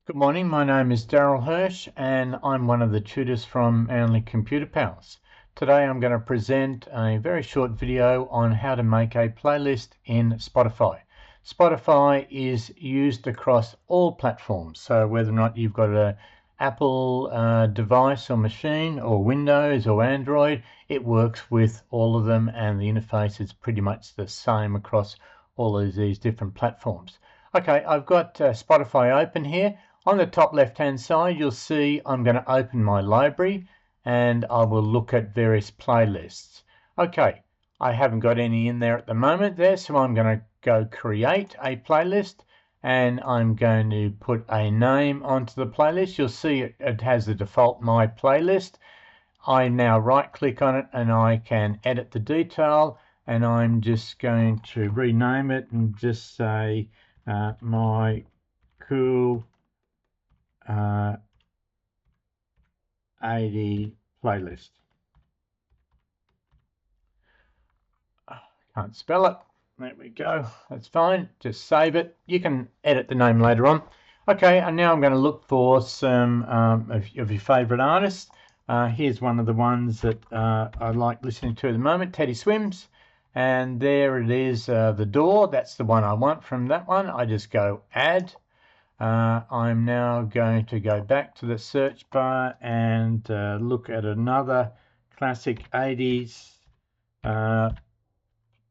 Good morning, my name is Daryl Hirsch and I'm one of the tutors from Manly Computer Pals. Today I'm going to present a very short video on how to make a playlist in Spotify. Spotify is used across all platforms, so whether or not you've got an Apple device or machine or Windows or Android, it works with all of them and the interface is pretty much the same across all of these different platforms. Okay, I've got Spotify open here. On the top left hand side you'll see I'm going to open my library and I will look at various playlists. Okay, I haven't got any in there at the moment there, so I'm going to go create a playlist and I'm going to put a name onto the playlist. You'll see it has the default My Playlist. I now right click on it and I can edit the detail, and I'm just going to rename it and just say My Cool 80 Playlist. Can't spell it. There we go. That's fine. Just save it. You can edit the name later on. Okay, and now I'm going to look for some of your favorite artists. Here's one of the ones that I like listening to at the moment, Teddy Swims. And there it is, The Door. That's the one I want from that one. I just go add. I'm now going to go back to the search bar and look at another classic 80s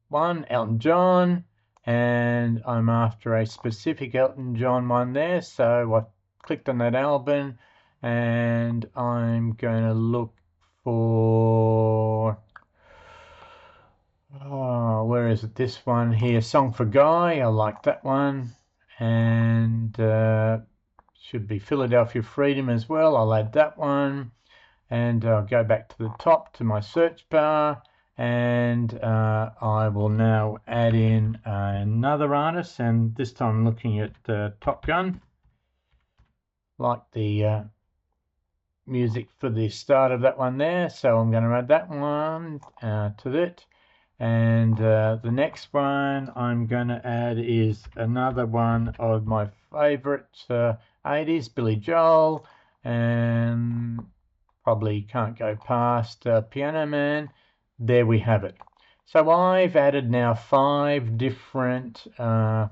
one, Elton John, and I'm after a specific Elton John one there, so I clicked on that album and I'm going to look for where is it, this one here, Song for Guy. I like that one, and should be Philadelphia Freedom as well. I'll add that one, and I'll go back to the top to my search bar, and I will now add in another artist, and this time I'm looking at Top Gun. Like the music for the start of that one there, so I'm going to add that one to it. And the next one I'm going to add is another one of my favorite 80s, Billy Joel, and probably can't go past Piano Man. There we have it. So I've added now 5 different songs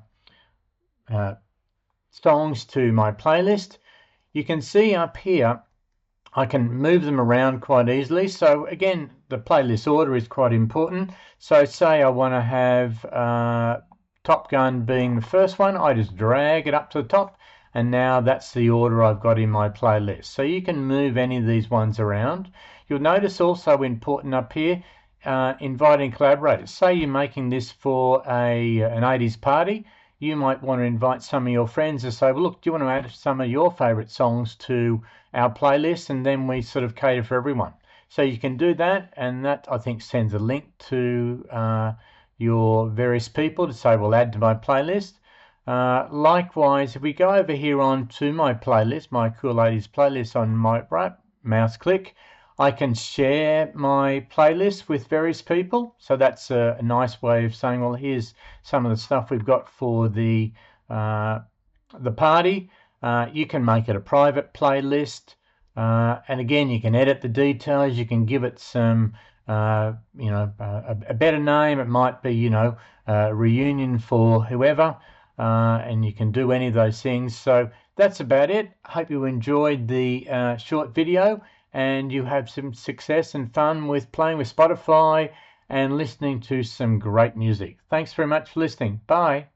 to my playlist. You can see up here I can move them around quite easily. So again, the playlist order is quite important. So say I want to have Top Gun being the first one, I just drag it up to the top, and now that's the order I've got in my playlist. So you can move any of these ones around. You'll notice also important up here, inviting collaborators. Say you're making this for an 80s party. You might want to invite some of your friends and say, well, look, do you want to add some of your favorite songs to our playlist? And then we sort of cater for everyone. So you can do that, and that I think sends a link to your various people to say, well, add to my playlist. Likewise, if we go over here on to my playlist, my Cool 80s playlist, on my right mouse click, I can share my playlist with various people. So that's a nice way of saying, well, here's some of the stuff we've got for the party. You can make it a private playlist, and again, you can edit the details. You can give it some, a better name. It might be, a reunion for whoever, and you can do any of those things. So that's about it. I hope you enjoyed the short video, and you have some success and fun with playing with Spotify and listening to some great music. Thanks very much for listening. Bye.